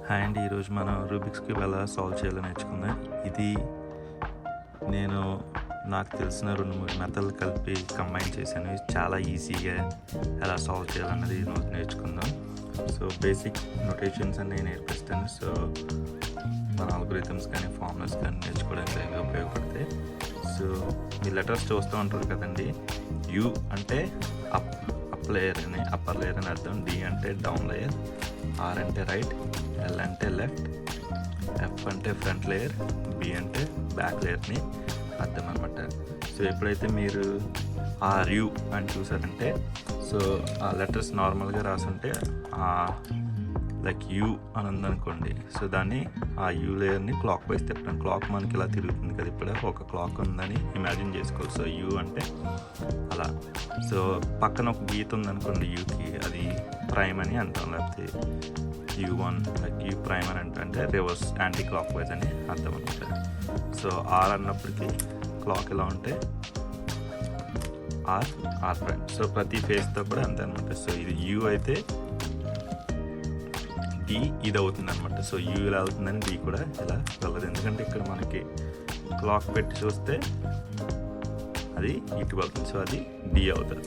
Hi అండి, ఈరోజు మనం రూబిక్స్ క్యూబ్ ఎలా సాల్వ్ చేయాలో నేర్చుకుందాం. ఇది నేను నాకు తెలిసిన 2-3 మెథడ్లు కలిపి కంబైన్ చేశాను. ఇది చాలా ఈజీగా ఎలా సాల్వ్ చేయాలన్నది ఈరోజు నేర్చుకుందాం. సో బేసిక్ నొటేషన్స్ అన్నీ నేర్పిస్తాను. సో మన ఆల్గోరిథమ్స్ కానీ ఫార్ములాస్ కానీ నేర్చుకోవడానికి బాగా ఉపయోగపడతాయి. సో మీ లెటర్స్ చూస్తూ ఉంటారు కదండి. యూ అంటే అప్ అప్పర్ లేయర్ అని అర్థం. డి అంటే డౌన్ లేయర్, ఆర్ అంటే రైట్, ఎల్ అంటే లెఫ్ట్, ఎఫ్ అంటే ఫ్రంట్ లేయర్, బి అంటే బ్యాక్ లేయర్ని అర్థం అనమాట. సో ఎప్పుడైతే మీరు ఆర్ యు అని చూసారంటే, సో ఆ లెటర్స్ నార్మల్గా రాసుంటే లైక్ యూ అని ఉందనుకోండి, సో దాన్ని ఆ యూ లేయర్ని క్లాక్ వైజ్ తిప్పడం. క్లాక్ మనకి ఇలా తిరుగుతుంది కదా, ఇప్పుడు ఒక క్లాక్ ఉందని ఇమాజిన్ చేసుకోవాలి. సో యూ అంటే అలా. సో పక్కన ఒక గీత ఉందనుకోండి యూకి, అది ప్రైమ్ అని అంటాం, లేకపోతే U1 లైక్ యూ ప్రైమ్ అని అంటే రివర్స్ యాంటీ క్లాక్ వైజ్ అని అర్థం అనమాట. సో ఆర్ అన్నప్పటికీ క్లాక్ ఎలా ఉంటే ఆర్ ప్రైమ్. సో ప్రతి ఫేస్తో కూడా అంతే అనమాట. సో ఇది యూ అయితే డి ఇది అవుతుంది అనమాట. సో యూ ఇలా అవుతుందని డి కూడా ఇలా వెళ్ళదు, ఎందుకంటే ఇక్కడ మనకి క్లాక్ పెట్టి చూస్తే అది ఇటు వెళ్తుంది. సో అది డి అవుతుంది.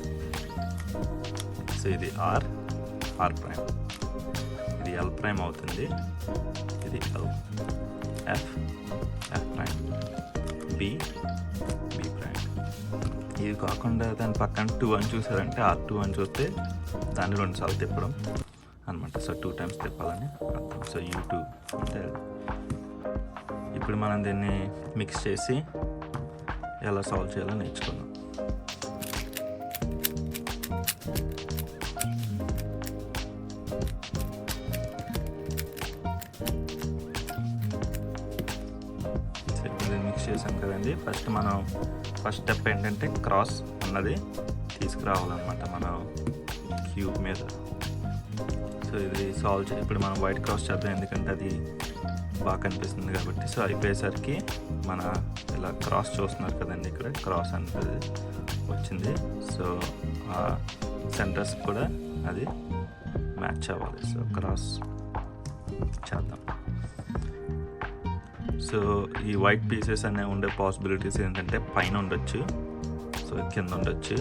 సో ఇది ఆర్ ప్రైమ్, ఇది ఎల్ ప్రైమ్ అవుతుంది, ఇది L, F prime, B prime. ఇది కాకుండా దాని పక్కన 2 అని చూసారంటే R2 అని చూస్తే దాన్ని 2 సార్లు తిప్పడం అనమాట. సో 2 టైమ్స్ తిప్పాలని అర్థం. సో U2 అంటే ఇప్పుడు మనం దీన్ని మిక్స్ చేసి ఎలా సాల్వ్ చేయాలో నేర్చుకుందాం. మిక్స్ చేసాం కదండి. ఫస్ట్ స్టెప్ ఏంటంటే క్రాస్ అన్నది తీసుకురావాలన్నమాట మనం క్యూబ్ మీద. సో ఇది ఇప్పుడు మనం వైట్ క్రాస్ చేద్దాం, ఎందుకంటే అది బాగా కనిపిస్తుంది కాబట్టి. సో అయిపోయేసరికి మన ఇలా క్రాస్ చూస్తున్నారు కదండి, ఇక్కడ క్రాస్ అనేది వచ్చింది. సో ఆ సెంటర్స్ కూడా అది మ్యాచ్ అవ్వాలి. సో క్రాస్ చేద్దాం. సో ఈ వైట్ పీసెస్ అనేవి ఉండే పాసిబిలిటీస్ ఏంటంటే పైన ఉండొచ్చు, సో కింద ఉండొచ్చు.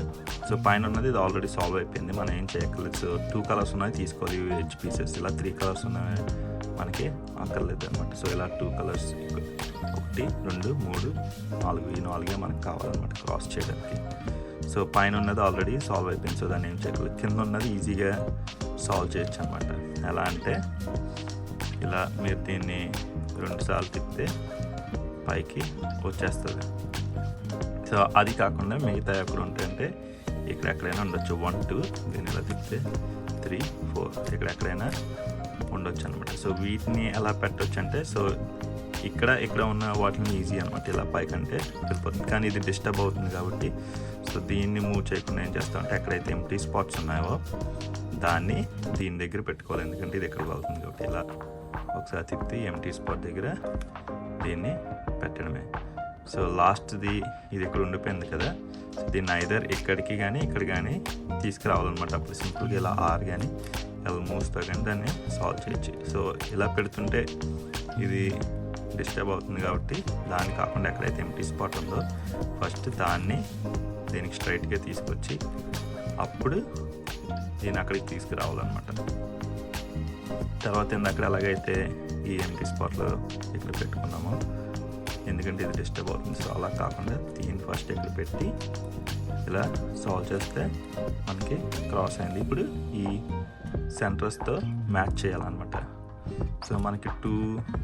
సో పైన ఉన్నది ఇది ఆల్రెడీ సాల్వ్ అయిపోయింది, మనం ఏం చేయక్కర్లేదు. సో 2 కలర్స్ ఉన్నాయి తీసుకోవాలి ఎడ్జ్ పీసెస్. ఇలా 3 కలర్స్ ఉన్నాయి మనకి అక్కర్లేదు అనమాట. సో ఇలా 2 కలర్స్ 1, 2, 3, 4 ఈ 4 మనకు కావాలన్నమాట క్రాస్ చేయడానికి. సో పైన ఉన్నది ఆల్రెడీ సాల్వ్ అయిపోయింది, సో దాన్ని ఏం చేయక్కర్లేదు. కింద ఉన్నది ఈజీగా సాల్వ్ చేయొచ్చు అనమాట. ఎలా అంటే ఇలా మీరు దీన్ని 2 సార్లు తిప్పితే పైకి వచ్చేస్తుంది. సో అది కాకుండా మిగతా ఎప్పుడు ఉంటాయంటే ఇక్కడ ఎక్కడైనా ఉండొచ్చు. 1, 2 దీన్ని ఇలా తిప్పితే 3, 4 ఇక్కడ ఎక్కడైనా ఉండొచ్చు అనమాట. సో వీటిని ఎలా పెట్టవచ్చు అంటే, సో ఇక్కడ ఉన్న వాటిని ఈజీ అనమాట, ఇలా పైకంటే వెళ్ళిపోతుంది. కానీ ఇది డిస్టర్బ్ అవుతుంది కాబట్టి సో దీన్ని మూవ్ చేయకుండా ఏం చేస్తామంటే ఎక్కడైతే ఎంటీ స్పాట్స్ ఉన్నాయో దాన్ని దీని దగ్గర పెట్టుకోవాలి, ఎందుకంటే ఇది ఎక్కడ వెళ్తుంది కాబట్టి. ఇలా ఒకసారి తిప్పి ఎంటీ స్పాట్ దగ్గర దీన్ని పెట్టడమే. సో లాస్ట్ది ఇది ఇక్కడ ఉండిపోయింది కదా, సో దీన్ని ఐదర్ ఇక్కడికి కానీ ఇక్కడ కానీ తీసుకురావాలన్నమాట. అప్పుడు సింపుల్గా ఇలా ఆర్ కానీ ఎల్ మూవ్స్తో కానీ దాన్ని సాల్వ్ చేయొచ్చు. సో ఇలా పెడుతుంటే ఇది డిస్టర్బ్ అవుతుంది కాబట్టి దాన్ని కాకుండా ఎక్కడైతే ఎంటీ స్పాట్ ఉందో ఫస్ట్ దాన్ని దీనికి స్ట్రైట్గా తీసుకొచ్చి అప్పుడు దీన్ని అక్కడికి తీసుకురావాలన్నమాట. తర్వాత అక్కడ ఎలాగైతే ఈ ఎంటీ స్పాట్లో ఇక్కడ పెట్టుకున్నామో, ఎందుకంటే ఇది డిస్టర్బ్ అవుతుంది. సో అలా కాకుండా దీన్ని ఫస్ట్ ఇక్కడ పెట్టి ఇలా సాల్వ్ చేస్తే మనకి క్రాస్ అయింది. ఇప్పుడు ఈ సెంటర్స్తో మ్యాచ్ చేయాలన్నమాట. సో మనకి 2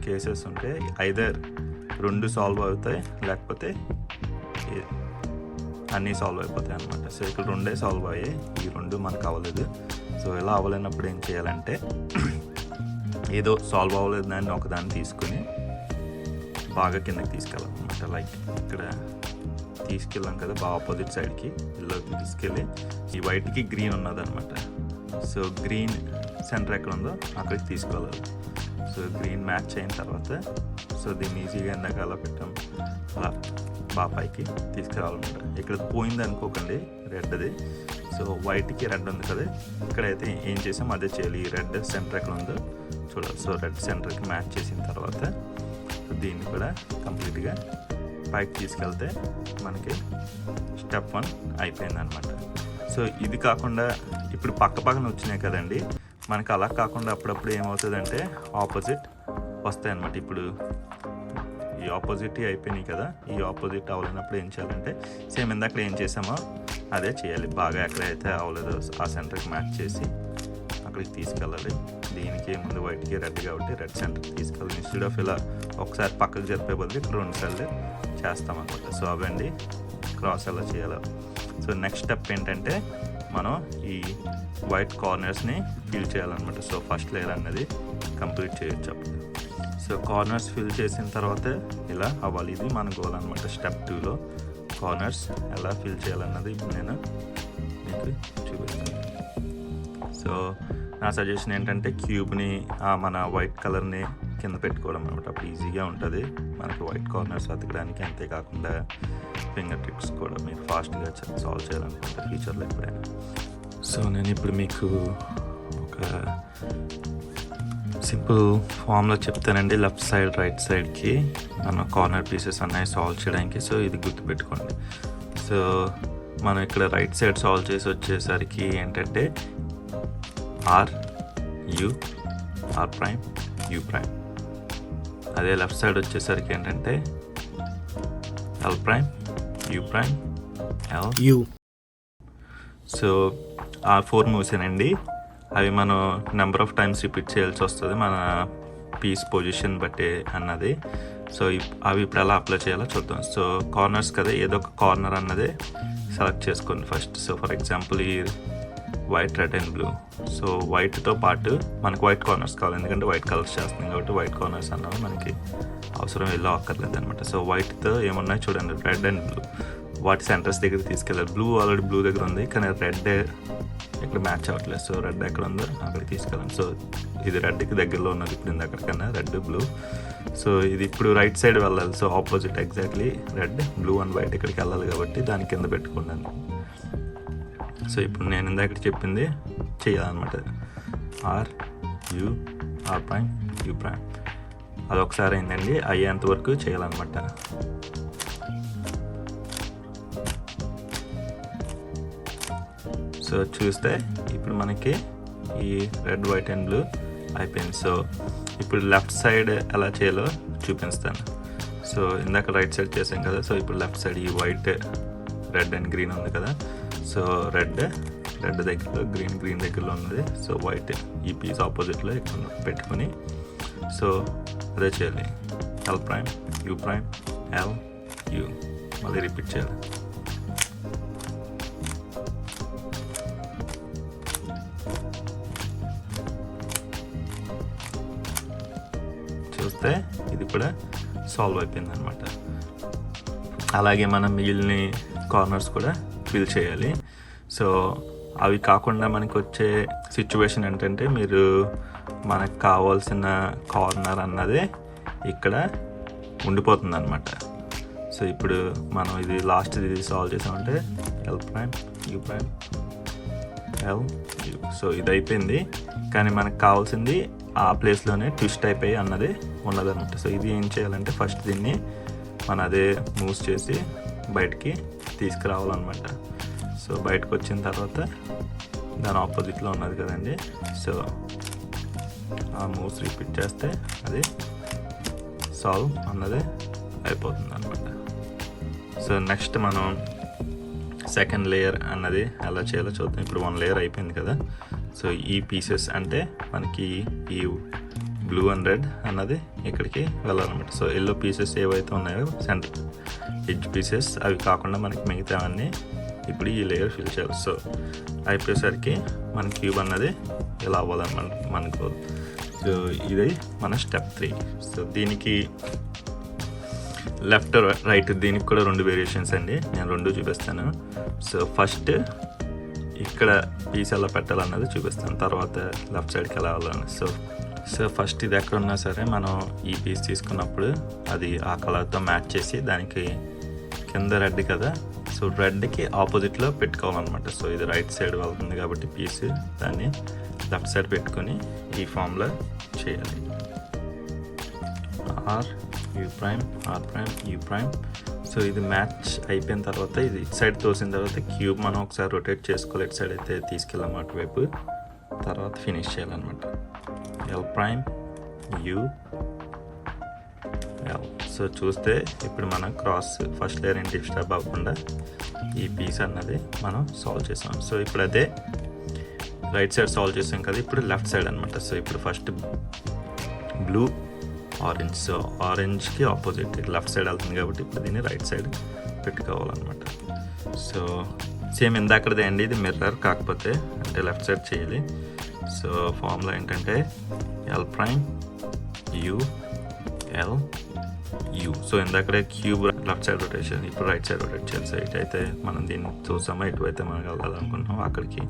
కేసెస్ ఉంటే ఐదర్ 2 సాల్వ్ అవుతాయి, లేకపోతే అన్నీ సాల్వ్ అయిపోతాయి అనమాట. సో ఇక్కడ 2 సాల్వ్ అయ్యాయి, ఈ 2 మనకు అవ్వలేదు. సో ఇలా అవ్వలేనప్పుడు ఏం చేయాలంటే ఏదో సాల్వ్ అవ్వలేదు దాన్ని ఒకదాన్ని తీసుకుని బాగా కిందకి తీసుకెళ్ళాలన్నమాట. లైక్ ఇక్కడ తీసుకెళ్ళాం కదా, బాగా ఆపోజిట్ సైడ్కి ఇల్లోకి తీసుకెళ్ళి ఈ వైట్కి గ్రీన్ ఉన్నదనమాట. సో గ్రీన్ సెంటర్ ఎక్కడ ఉందో అక్కడికి తీసుకెళ్ళాలి. సో గ్రీన్ మ్యాచ్ అయిన తర్వాత సో దీన్ని ఈజీగా ఎందాక అలా పెట్టాం, అలా బాగా పైకి తీసుకురావాలన్నమాట. ఇక్కడ పోయింది అనుకోకండి రెడ్ది. సో వైట్కి రెడ్ ఉంది కదా, ఇక్కడైతే ఏం చేసాం అదే చేయాలి. ఈ రెడ్ సెంటర్ ఎక్కడ ఉందో చూడాలి. సో రెడ్ సెంటర్కి మ్యాచ్ చేసిన తర్వాత దీన్ని కూడా కంప్లీట్గా పైకి తీసుకెళ్తే మనకి స్టెప్ 1 అయిపోయింది అనమాట. సో ఇది కాకుండా ఇప్పుడు పక్కన వచ్చినాయి కదండి, మనకి అలా కాకుండా అప్పుడప్పుడు ఏమవుతుందంటే ఆపోజిట్ వస్తాయి అన్నమాట. ఇప్పుడు ఈ ఆపోజిట్ అయిపోయినాయి కదా, ఈ ఆపోజిట్ అవ్వలేనప్పుడు ఏం చేయాలంటే సేమ్ ఇందాక ఏం చేసామో అదే చేయాలి. బాగా ఎక్కడైతే అవ్వలేదో ఆ సెంటర్కి మ్యాచ్ చేసి అక్కడికి తీసుకెళ్ళాలి. దీనికి ముందు వైట్కి రెడ్ కాబట్టి రెడ్ సెంటర్కి తీసుకెళ్ళాలి. ఇన్స్టెడ్ ఆఫ్ ఇలా ఒకసారి పక్కకు జరిపే బదులు ఇక్కడ 2 సార్లు చేస్తామన్నమాట. సో అవండి క్రాస్ ఎలా చేయాలో. సో నెక్స్ట్ స్టెప్ ఏంటంటే మనం ఈ వైట్ కార్నర్స్ని ఫిల్ చేయాలన్నమాట. సో ఫస్ట్ లేయర్ అన్నది కంప్లీట్ చేయొచ్చు అప్పుడు. సో కార్నర్స్ ఫిల్ చేసిన తర్వాత ఇలా అవ్వాలి. ఇది మన గోల్ అనమాట. స్టెప్ 2లో కార్నర్స్ ఎలా ఫిల్ చేయాలన్నది ఇప్పుడు నేను మీకు చూపిస్తాను. సో నా సజెషన్ ఏంటంటే క్యూబ్ని మన వైట్ కలర్ని కింద పెట్టుకోవడం అనమాట. అప్పుడు ఈజీగా ఉంటుంది మనకి వైట్ కార్నర్స్ వెతకడానికి. అంతేకాకుండా ఫింగర్ ట్రిక్స్ కూడా మీరు ఫాస్ట్గా సాల్వ్ చేయాలనుకుంటే ఫ్యూచర్లో ఎప్పుడైనా. సో నేను ఇప్పుడు మీకు ఒక సింపుల్ ఫామ్లో చెప్తానండి. లెఫ్ట్ సైడ్ రైట్ సైడ్కి మన కార్నర్ పీసెస్ అన్నవి సాల్వ్ చేయడానికి. సో ఇది గుర్తుపెట్టుకోండి. సో మనం ఇక్కడ రైట్ సైడ్ సాల్వ్ చేసి వచ్చేసరికి ఏంటంటే R U, R prime, U prime. అదే లెఫ్ట్ సైడ్ వచ్చేసరికి ఏంటంటే L prime, U prime, L, U. So ఆ 4 మూవ్స్ అండి. అవి మనం నెంబర్ ఆఫ్ టైమ్స్ రిపీట్ చేయాల్సి వస్తుంది మన పీస్ పొజిషన్ బట్టి అన్నది. సో అవి ఇప్పుడు ఎలా అప్లై చేయాలో చూద్దాం. సో కార్నర్స్ కదా, ఏదో ఒక కార్నర్ అన్నది సెలెక్ట్ చేసుకోండి ఫస్ట్. సో ఫర్ ఎగ్జాంపుల్ ఈ white, red and blue. So వైట్తో పాటు మనకు వైట్ కార్నర్స్ కావాలి, ఎందుకంటే వైట్ కలర్స్ చేస్తున్నాం కాబట్టి వైట్ కార్నర్స్ అన్నవి మనకి అవసరం ఎల్లో అక్కర్లేదు అనమాట. సో వైట్తో ఏమున్నాయి చూడండి, రెడ్ అండ్ బ్లూ. వాటి సెంటర్స్ దగ్గర తీసుకెళ్ళాలి. బ్లూ ఆల్రెడీ బ్లూ దగ్గర ఉంది, కానీ రెడ్ ఇక్కడ మ్యాచ్ అవ్వట్లేదు. సో రెడ్ ఎక్కడ ఉందో అక్కడికి తీసుకెళ్ళాలి. సో ఇది రెడ్కి దగ్గరలో ఉన్నది ఇప్పుడు ఇందాకన్నా, రెడ్ బ్లూ. సో ఇది ఇప్పుడు రైట్ సైడ్ వెళ్ళాలి. So opposite exactly red, blue and white ఇక్కడికి వెళ్ళాలి కాబట్టి దాని కింద పెట్టుకున్నాను. సో ఇప్పుడు నేను ఇందాక చెప్పింది చేయాలన్నమాట. R U, R prime, U prime. అదొకసారి అయిందండి, అయ్యేంత వరకు చేయాలన్నమాట. సో చూస్తే ఇప్పుడు మనకి ఈ రెడ్, వైట్ అండ్ బ్లూ అయిపోయింది. సో ఇప్పుడు లెఫ్ట్ సైడ్ ఎలా చేయాలో చూపిస్తాను. సో ఇందాక రైట్ సైడ్ చేసాం కదా, సో ఇప్పుడు లెఫ్ట్ సైడ్ ఈ వైట్, రెడ్ అండ్ గ్రీన్ ఉంది కదా. సో రెడ్ దగ్గరలో, గ్రీన్ దగ్గరలో ఉన్నది. సో వైట్ ఈ పీస్ ఆపోజిట్లో ఇక్కడ పెట్టుకొని సో అదే చేయాలి. L prime, U prime, L, you. మళ్ళీ రిపీట్ చేయాలి. చూస్తే ఇది కూడా సాల్వ్ అయిపోయింది అనమాట. అలాగే మనం మిగిలిన కార్నర్స్ కూడా ఫిల్ చేయాలి. సో అవి కాకుండా మనకు వచ్చే సిచ్యువేషన్ ఏంటంటే మీరు మనకు కావాల్సిన కార్నర్ అన్నదే ఇక్కడ ఉండిపోతుంది అనమాట. సో ఇప్పుడు మనం ఇది లాస్ట్ ఇది సాల్వ్ చేసామంటే L prime, U prime, L, U. So ఇది అయిపోయింది, కానీ మనకు కావాల్సింది ఆ ప్లేస్లోనే ట్విస్ట్ అయిపోయి అన్నది ఉన్నదన్నమాట. సో ఇది ఏం చేయాలంటే ఫస్ట్ దీన్ని మనం అదే మూవ్స్ చేసి బయటికి తీసుకురావాలన్నమాట. సో బయటకు వచ్చిన తర్వాత దాని ఆపోజిట్లో ఉన్నది కదండి, సో ఆ మూవ్స్ రిపీట్ చేస్తే అది సాల్వ్ అన్నది అయిపోతుంది అనమాట. సో నెక్స్ట్ మనం సెకండ్ లేయర్ అన్నది ఎలా చేయాలో చూద్దాం. ఇప్పుడు 1 లేయర్ అయిపోయింది కదా. సో ఈ పీసెస్ అంటే మనకి ఈ బ్లూ అండ్ రెడ్ అన్నది ఇక్కడికి వెళ్ళాలన్నమాట. సో ఎల్లో పీసెస్ ఏవైతే ఉన్నాయో సెంటర్ ఎడ్జ్ పీసెస్, అవి కాకుండా మనకి మిగతా అన్నీ ఇప్పుడు ఈ లేయర్ ఫిల్ చేయాలి. సో అయిపోయేసరికి మన క్యూబ్ అన్నది ఇలా అవ్వాలన్నమాట మనకు. సో ఇది మన స్టెప్ 3. సో దీనికి లెఫ్ట్ రైట్ దీనికి కూడా 2 వేరియేషన్స్ అండి, నేను 2 చూపిస్తాను. సో ఫస్ట్ ఇక్కడ పీస్ ఎలా పెట్టాలన్నది చూపిస్తాను, తర్వాత లెఫ్ట్ సైడ్కి ఎలా వెళ్ళాలని. సో ఫస్ట్ ఇది ఎక్కడ ఉన్నా సరే మనం ఈ పీస్ తీసుకున్నప్పుడు అది ఆ కలర్తో మ్యాచ్ చేసి దానికి కింద రెడ్ కదా, సో రెడ్కి ఆపోజిట్లో పెట్టుకోవాలన్నమాట. సో ఇది రైట్ సైడ్ వెళ్తుంది కాబట్టి పీస్ దాన్ని లెఫ్ట్ సైడ్ పెట్టుకొని ఈ ఫామ్లో చేయాలి. R U prime, R prime, U prime. So ఇది మ్యాచ్ అయిపోయిన తర్వాత ఇది ఇటు సైడ్ తోసిన తర్వాత క్యూబ్ మనం ఒకసారి రొటేట్ చేసుకోవాలి. ఇటు సైడ్ అయితే తీసుకెళ్ళాము అటువైపు, తర్వాత ఫినిష్ చేయాలన్నమాట. L prime, U, L. So చూస్తే ఇప్పుడు మనం క్రాస్ ఫస్ట్ లేయర్ ఏంటి డిస్టర్బ్ అవ్వకుండా ఈ పీస్ అన్నది మనం సాల్వ్ చేసాం. సో ఇప్పుడు అదే రైట్ సైడ్ సాల్వ్ చేసాం కదా, ఇప్పుడు లెఫ్ట్ సైడ్ అనమాట. సో ఇప్పుడు ఫస్ట్ బ్లూ, ఆరెంజ్. సో ఆరెంజ్కి ఆపోజిట్ లెఫ్ట్ సైడ్ వెళ్తుంది కాబట్టి ఇప్పుడు దీన్ని రైట్ సైడ్ పెట్టుకోవాలన్నమాట. సో సేమ్ ఇందాకదే అండి, ఇది మిర్రర్ కాకపోతే అంటే లెఫ్ట్ సైడ్ చేయాలి. సో ఫార్ములా ఏంటంటే L prime, U, L, U. So ఇందాకడే క్యూబ్ లెఫ్ట్ సైడ్ రొటేషన్, ఇప్పుడు రైట్ సైడ్ రొటేట్ చేయాలి. సో ఇటైతే మనం దీన్ని చూసామో ఇటువైతే మనం వెళ్ళాలనుకుంటున్నాం, అక్కడికి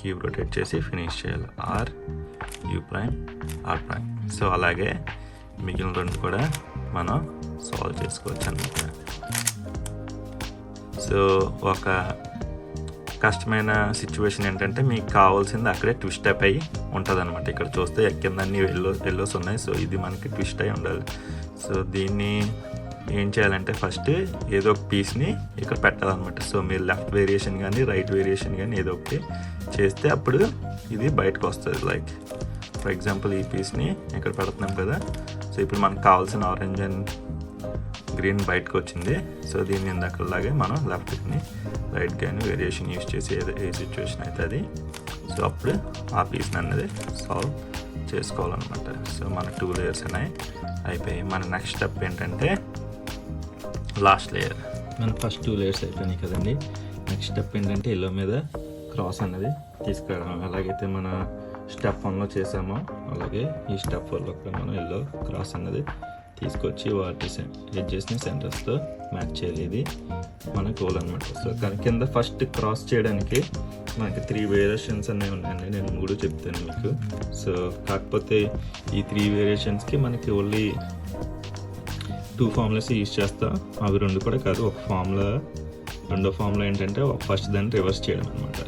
క్యూబ్ రొటేట్ చేసి ఫినిష్ చేయాలి. R, U prime, R prime. So అలాగే మిగిలిన రెండు కూడా మనం సాల్వ్ చేసుకోవచ్చు అన్నమాట. సో ఒక కష్టమైన సిచ్యువేషన్ ఏంటంటే మీకు కావాల్సింది అక్కడే ట్విస్ట్ అప్ అయ్యి ఉంటుంది అనమాట. ఇక్కడ చూస్తే కింద అన్ని ఎల్లోస్ ఉన్నాయి. సో ఇది మనకి ట్విస్ట్ అయ్యి ఉండాలి. సో దీన్ని ఏం చేయాలంటే ఫస్ట్ ఏదో ఒక పీస్ని ఇక్కడ పెట్టాలన్నమాట. సో మీరు లెఫ్ట్ వేరియేషన్ కానీ రైట్ వేరియేషన్ కానీ ఏదో ఒకటి చేస్తే అప్పుడు ఇది బయటకు వస్తుంది. లైక్ ఫర్ ఎగ్జాంపుల్ ఈ పీస్ని ఇక్కడ పెడుతున్నాం కదా. సో ఇప్పుడు మనకు కావాల్సిన ఆరెంజ్ అండ్ గ్రీన్ బయటకు వచ్చింది. సో దీన్ని ఇందాకలాగే మనం లెఫ్ట్ కానీ రైట్ కానీ వేరియేషన్ యూస్ చేసి ఏ సిచ్యువేషన్ అయితే అది, సో అప్పుడు ఆ పీస్ని అన్నది సాల్వ్ చేసుకోవాలన్నమాట. సో మన 2 లేయర్స్ అనేవి అయిపోయాయి. మన నెక్స్ట్ స్టెప్ ఏంటంటే లాస్ట్ లేయర్. మన ఫస్ట్ 2 లేయర్స్ అయిపోయినాయి కదండి. నెక్స్ట్ స్టెప్ ఏంటంటే ఎల్లో మీద క్రాస్ అన్నది తీసుకురావడం. ఎలాగైతే మన స్టెప్ 1లో చేసామో అలాగే ఈ స్టెప్ 4లో కూడా మనం ఎల్లో క్రాస్ అన్నది తీసుకొచ్చి వాటి ఎడ్జెస్ని సెంటర్స్తో మ్యాచ్ చేయాలి. ఇది మన గోల్ అనమాట. సో కింద ఫస్ట్ క్రాస్ చేయడానికి మనకి 3 వేరియేషన్స్ అనేవి ఉన్నాయండి. నేను 3 చెప్తాను మీకు. సో కాకపోతే ఈ 3 వేరియేషన్స్కి మనకి ఓన్లీ 2 ఫార్ములాస్ యూజ్ చేస్తాం. అవి 2 కూడా కాదు, ఒక ఫార్ములా. రెండో ఫార్ములా ఏంటంటే ఫస్ట్ దాన్ని రివర్స్ చేయడం అనమాట.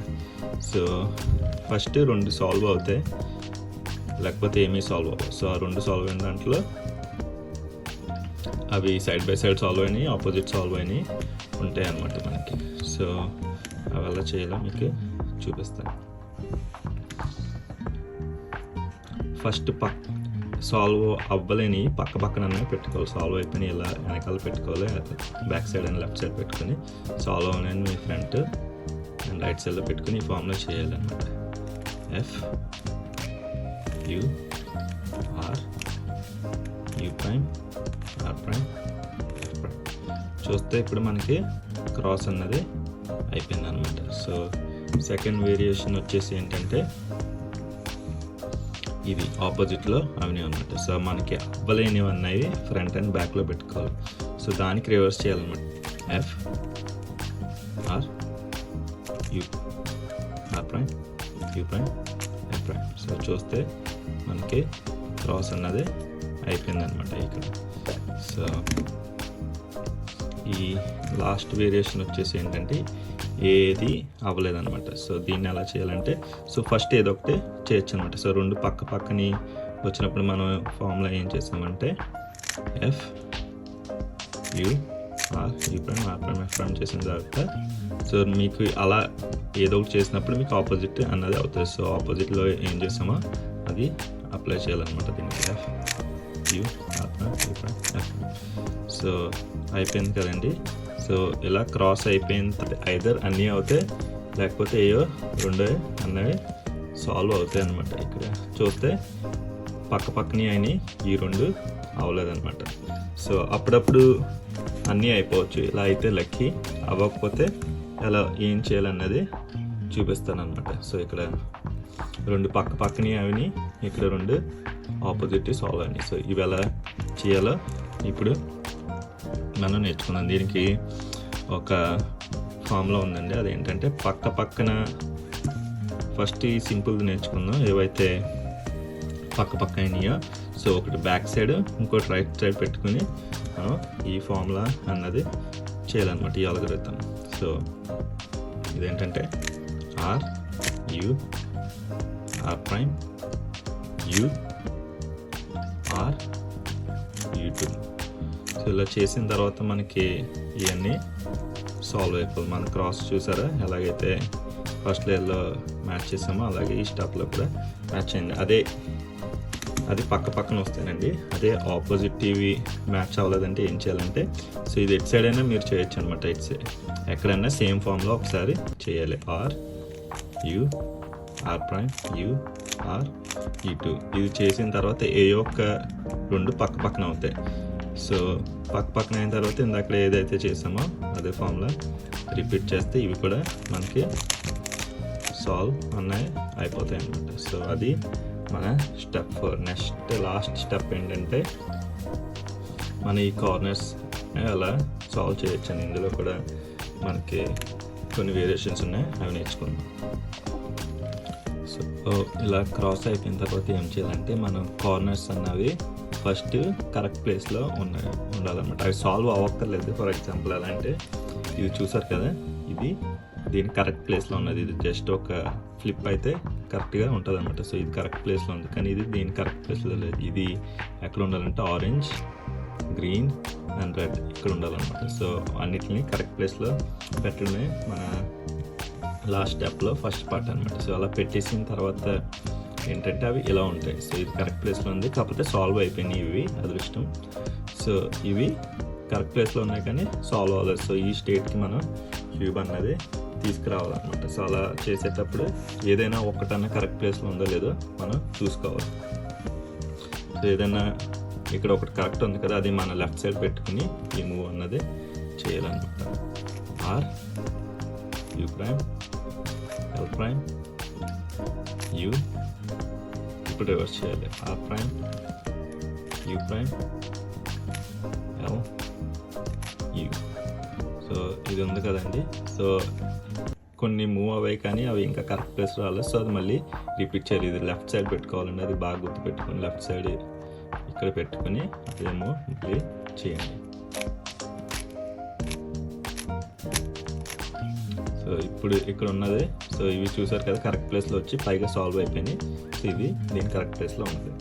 సో ఫస్ట్ 2 సాల్వ్ అవుతాయి, లేకపోతే ఏమీ సాల్వ్ అవ్వవు. సో ఆ 2 సాల్వ్ అయిన దాంట్లో అవి సైడ్ బై సైడ్ సాల్వ్ అయినాయి, ఆపోజిట్ సాల్వ్ అయినాయి ఉంటాయి అన్నమాట మనకి. సో అవి ఎలా చేయాలో మీకు చూపిస్తాను. ఫస్ట్ సాల్వ్ అవ్వలేని పక్క పక్కన పెట్టుకోవాలి. సాల్వ్ అయిపోయి ఇలా వెనకాల పెట్టుకోవాలి, back side and left side పెట్టుకొని సాల్వ్ అవ్వలేని మీ ఫ్రంట్ అండ్ రైట్ సైడ్లో పెట్టుకుని ఈ ఫామ్లో చేయాలన్నమాట. F, U, R, U prime, R prime, F prime. చూస్తే ఇప్పుడు మనకి క్రాస్ అన్నది అయిపోయింది అనమాట. సో సెకండ్ వేరియేషన్ వచ్చేసి ఏంటంటే ఇది ఆపోజిట్లో అవన్నీ అనమాట. సో మనకి అవ్వలేనివి అన్నవి ఫ్రంట్ అండ్ బ్యాక్లో పెట్టుకోవాలి. సో దానికి రివర్స్ చేయాలన్నమాట. F, R, U, R prime, U prime, F prime. So చూస్తే మనకి క్రాస్ అన్నది అయిపోయింది అనమాట ఇక్కడ. సో ఈ లాస్ట్ వేరియేషన్ వచ్చేసి ఏంటంటే ఏది అవ్వలేదన్నమాట. సో దీన్ని ఎలా చేయాలంటే సో ఫస్ట్ ఏదో ఒకటి చేయొచ్చు అనమాట. సో 2 పక్క పక్కని వచ్చినప్పుడు మనం ఫార్ములా ఏం చేసామంటే F, U, R, U prime, R prime, F prime చేసిన తర్వాత సో మీకు అలా ఏదో ఒకటి చేసినప్పుడు మీకు ఆపోజిట్ అన్నది అవుతుంది. సో ఆపోజిట్లో ఏం చేసామో అది అప్లై చేయాలన్నమాట దీనికి. F, U, R prime, U prime, F. So అయిపోయింది కదండి. సో ఇలా క్రాస్ అయిపోయింది. ఐదర్ అన్నీ అవుతాయి, లేకపోతే ఏయో 2 అన్నవి సాల్వ్ అవుతాయి అనమాట. ఇక్కడ చూస్తే పక్క పక్కని అయినాయి, ఈ 2 అవ్వలేదన్నమాట. సో అప్పుడప్పుడు అన్నీ అయిపోవచ్చు. ఇలా అయితే లక్కీ, అవ్వకపోతే ఎలా ఏం చేయాలన్నది చూపిస్తాను అనమాట. సో ఇక్కడ 2 పక్క పక్కని అవిని, ఇక్కడ 2 ఆపోజిట్ సాల్వ్ అయినాయి. సో ఇవి ఎలా చేయాలో ఇప్పుడు మనం నేర్చుకున్నాం. దీనికి ఒక ఫార్ములా ఉందండి. అదేంటంటే పక్క పక్కన ఫస్ట్ ఈ సింపుల్ది నేర్చుకుందాం. ఏవైతే పక్క పక్క అయినాయో సో ఒకటి బ్యాక్ సైడ్ ఇంకోటి రైట్ సైడ్ పెట్టుకుని మనం ఈ ఫార్ములా అన్నది చేయాలన్నమాట, ఈ అల్గోరిథం. సో ఇదేంటంటే R, U, R prime, U, R U2. So ఇలా చేసిన తర్వాత మనకి ఇవన్నీ సాల్వ్ అయిపోతుంది. మన క్రాస్ చూసారా ఎలాగైతే ఫస్ట్ లేయర్లో మ్యాచ్ చేసామో అలాగే ఈ స్టెప్లో కూడా మ్యాచ్ అయింది. అది పక్కన వస్తాయండి. అదే ఆపోజిట్ టీవీ మ్యాచ్ అవ్వలేదంటే ఏం చేయాలంటే సో ఇది ఎట్ సైడ్ అయినా మీరు చేయొచ్చు అనమాట. ఎట్ సైడ్ ఎక్కడైనా సేమ్ ఫామ్లో ఒకసారి చేయాలి. R U R prime U R U2. ఇది చేసిన తర్వాత ఏ యొక్క రెండు పక్కన అవుతాయి. సో పక్కన అయిన తర్వాత ఇందాక ఏదైతే చేసామో అదే ఫామ్లో రిపీట్ చేస్తే ఇవి కూడా మనకి సాల్వ్ అన్నవి అయిపోతాయి అన్నమాట. సో అది మన స్టెప్ 4. నెక్స్ట్ లాస్ట్ స్టెప్ ఏంటంటే మన ఈ కార్నర్స్ అలా సాల్వ్ చేయొచ్చు. ఇందులో కూడా మనకి కొన్ని వేరియేషన్స్ ఉన్నాయి, అవి నేర్చుకుందాం. సో ఇలా క్రాస్ అయిపోయిన తర్వాత ఏం చేయాలంటే మనం కార్నర్స్ అన్నవి ఫస్ట్ కరెక్ట్ ప్లేస్లో ఉండాలన్నమాట. అవి సాల్వ్ అవ్వక్కర్లేదు. ఫర్ ఎగ్జాంపుల్ ఎలా అంటే ఇది చూసారు కదా, ఇది దీని కరెక్ట్ ప్లేస్లో ఉన్నది. ఇది జస్ట్ ఒక ఫ్లిప్ అయితే కరెక్ట్గా ఉంటుంది అనమాట. సో ఇది కరెక్ట్ ప్లేస్లో ఉంది, కానీ ఇది దీని కరెక్ట్ ప్లేస్లో లేదు. ఇది ఎక్కడ ఉండాలంటే ఆరెంజ్, గ్రీన్ అండ్ రెడ్ ఇక్కడ ఉండాలన్నమాట. సో అన్నిటిని కరెక్ట్ ప్లేస్లో పెట్టడమే మన లాస్ట్ స్టెప్లో ఫస్ట్ పార్ట్ అనమాట. సో అలా పెట్టేసిన తర్వాత ఏంటంటే అవి ఇలా ఉంటాయి. సో ఇది కరెక్ట్ ప్లేస్లో ఉంది, కాకపోతే సాల్వ్ అయిపోయినాయి ఇవి, అదృష్టం. సో ఇవి కరెక్ట్ ప్లేస్లో ఉన్నాయి కానీ సాల్వ్ అవ్వలేదు. సో ఈ స్టేట్కి మనం క్యూబ్ అన్నది తీసుకురావాలన్నమాట. సో అలా చేసేటప్పుడు ఏదైనా ఒకటన్నా కరెక్ట్ ప్లేస్లో ఉందో లేదో మనం చూసుకోవాలి. సో ఏదైనా ఇక్కడ ఒకటి కరెక్ట్ ఉంది కదా, అది మన లెఫ్ట్ సైడ్ పెట్టుకుని ఈ మూవ్ అన్నది చేయాలన్నమాట. R U prime L prime U. ఇప్పుడు రివర్స్ చేయాలి. R prime U prime L U. So ఇది ఉంది కదండి. సో కొన్ని మూవ్ అవ్వాయి కానీ అవి ఇంకా కరెక్ట్ ప్లేస్ రాలేదు. సో అది మళ్ళీ రిపీట్ చేయాలి. ఇది లెఫ్ట్ సైడ్ పెట్టుకోవాలండి, అది బాగా గుర్తు పెట్టుకొని లెఫ్ట్ సైడ్ ఇక్కడ పెట్టుకొని అదేమో మళ్ళీ చేయండి. సో ఇప్పుడు ఇక్కడ ఉన్నది. సో ఇవి చూసారు కదా, కరెక్ట్ ప్లేస్లో వచ్చి పైగా సాల్వ్ అయిపోయినాయి. సో ఇది దీని కరెక్ట్ ప్లేస్లో ఉన్నది.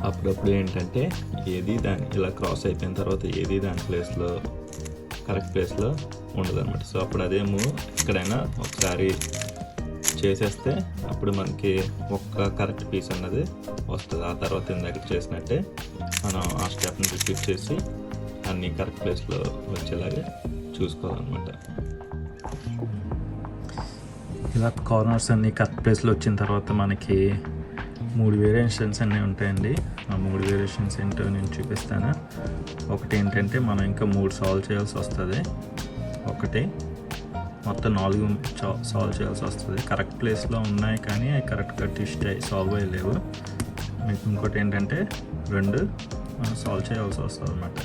అప్పుడప్పుడు ఏంటంటే ఏది దాని ఇలా క్రాస్ అయిపోయిన తర్వాత ఏది దాని ప్లేస్లో కరెక్ట్ ప్లేస్లో ఉండదు అనమాట. సో అప్పుడు అదేమో ఎక్కడైనా ఒకసారి చేసేస్తే అప్పుడు మనకి ఒక్క కరెక్ట్ పీస్ అన్నది వస్తుంది. ఆ తర్వాత ఇందాక చేసినట్టే మనం ఆ స్టెప్ని రిపీట్ చేసి అన్నీ కరెక్ట్ ప్లేస్లో వచ్చేలాగా చూసుకోవాలన్నమాట. ఇలా కార్నర్స్ అన్నీ కరెక్ట్ ప్లేస్లో వచ్చిన తర్వాత మనకి 3 వేరియేషన్స్ అన్నీ ఉంటాయండి. ఆ 3 వేరియేషన్స్ ఏంటో నేను చూపిస్తాను. ఒకటి ఏంటంటే మనం ఇంకా 3 సాల్వ్ చేయాల్సి వస్తుంది. ఒకటి మొత్తం 4 సాల్వ్ చేయాల్సి వస్తుంది. కరెక్ట్ ప్లేస్లో ఉన్నాయి కానీ అవి కరెక్ట్గా ట్విస్ట్ అయ్యి సాల్వ్ అయ్యలేవు. మీకు ఇంకోటి ఏంటంటే 2 మనం సాల్వ్ చేయాల్సి వస్తుంది అన్నమాట.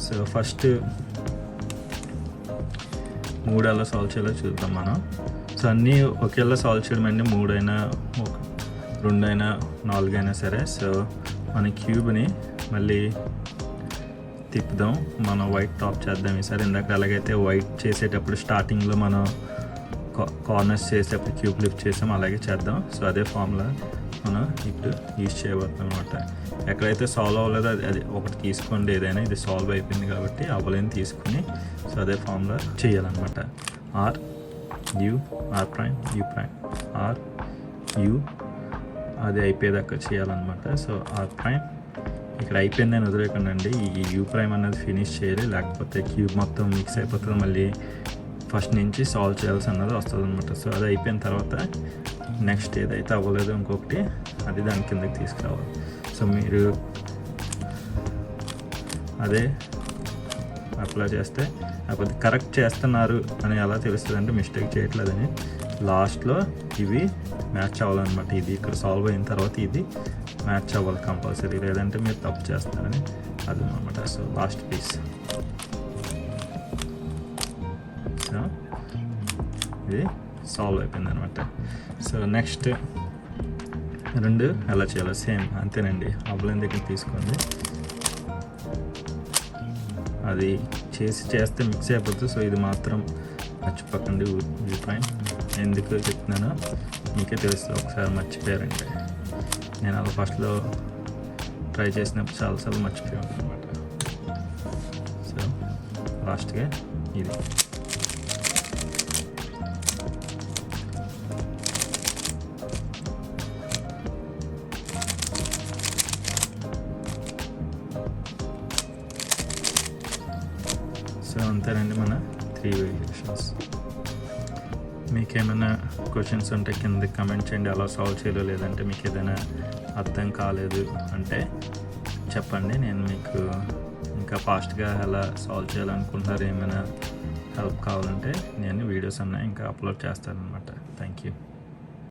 సో ఫస్ట్ 3 ఎలా సాల్వ్ చేయాలో చూద్దాం మనం. సో అన్నీ ఒకేలా సాల్వ్ చేయడం అండి. 3 అయినా 2 అయినా 4 అయినా సరే. సో మన క్యూబ్ని మళ్ళీ తిప్పుదాం. మనం వైట్ టాప్ చేద్దాం ఈసారి. ఇందాక అలాగైతే వైట్ చేసేటప్పుడు స్టార్టింగ్లో మనం కార్నర్స్ చేసేటప్పుడు క్యూబ్ లిఫ్ట్ చేసాం, అలాగే చేద్దాం. సో అదే ఫార్ములా మనం ఇప్పుడు యూజ్ చేయబోతున్నాం అనమాట. ఎక్కడైతే సాల్వ్ అవ్వలేదో అది ఒకటి తీసుకోండి ఏదైనా. ఇది సాల్వ్ అయిపోయింది కాబట్టి అవ్వలేని తీసుకుని సో అదే ఫార్ములా చేయాలన్నమాట. R U R prime U prime R U అది అయిపోయేదాకా చేయాలన్నమాట. సో ఆర్ ప్రైమ్ ఇక్కడ అయిపోయిందని వదిలేకండి, ఈ U ప్రైమ్ అనేది ఫినిష్ చేయాలి, లేకపోతే క్యూబ్ మొత్తం మిక్స్ అయిపోతుంది. మళ్ళీ ఫస్ట్ నుంచి సాల్వ్ చేయాల్సి అన్నది వస్తుంది అనమాట. సో అది అయిపోయిన తర్వాత నెక్స్ట్ ఏదైతే అవ్వలేదో ఇంకొకటి అది దాని కిందకి తీసుకురావాలి. సో మీరు అదే అప్లై చేస్తే లేకపోతే కరెక్ట్ చేస్తున్నారు అని ఎలా తెలుస్తుంది అంటే మిస్టేక్ చేయట్లేదని. లాస్ట్లో ఇవి మ్యాచ్ అవ్వాలన్నమాట. ఇది ఇక్కడ సాల్వ్ అయిన తర్వాత ఇది మ్యాచ్ అవ్వాలి కంపల్సరీ, లేదంటే మీరు తప్పు చేస్తారని అది అనమాట. So last piece. సో ఇది సాల్వ్ అయిపోయింది అనమాట. సో నెక్స్ట్ 2 ఎలా చేయాలో సేమ్ అంతేనండి. అవ్వలేని దగ్గర తీసుకోండి, అది చేస్తే మిక్స్ అయిపోతుంది. సో ఇది మాత్రం మర్చిపోకండి. U ప్రైమ్ ఎందుకు చెప్తున్నానో మీకే తెలుస్తుంది, ఒకసారి మర్చిపోయారంటే. నేను అలా ఫస్ట్లో ట్రై చేసినప్పుడు చాలాసార్లు మర్చిపోయాను అనమాట. సో లాస్ట్గా ఇది సో అంతేనండి మన 3 వేరియేషన్స్. మీకు ఏమైనా క్వశ్చన్స్ ఉంటే కింద కమెంట్ చేయండి, అలా సాల్వ్ చేయలో, లేదంటే మీకు ఏదైనా అర్థం కాలేదు అంటే చెప్పండి. నేను మీకు ఇంకా ఫాస్ట్గా ఎలా సాల్వ్ చేయాలనుకుంటున్నారు, ఏమైనా హెల్ప్ కావాలంటే నేను వీడియోస్ అన్నా ఇంకా అప్లోడ్ చేస్తాను అనమాట. Thank you.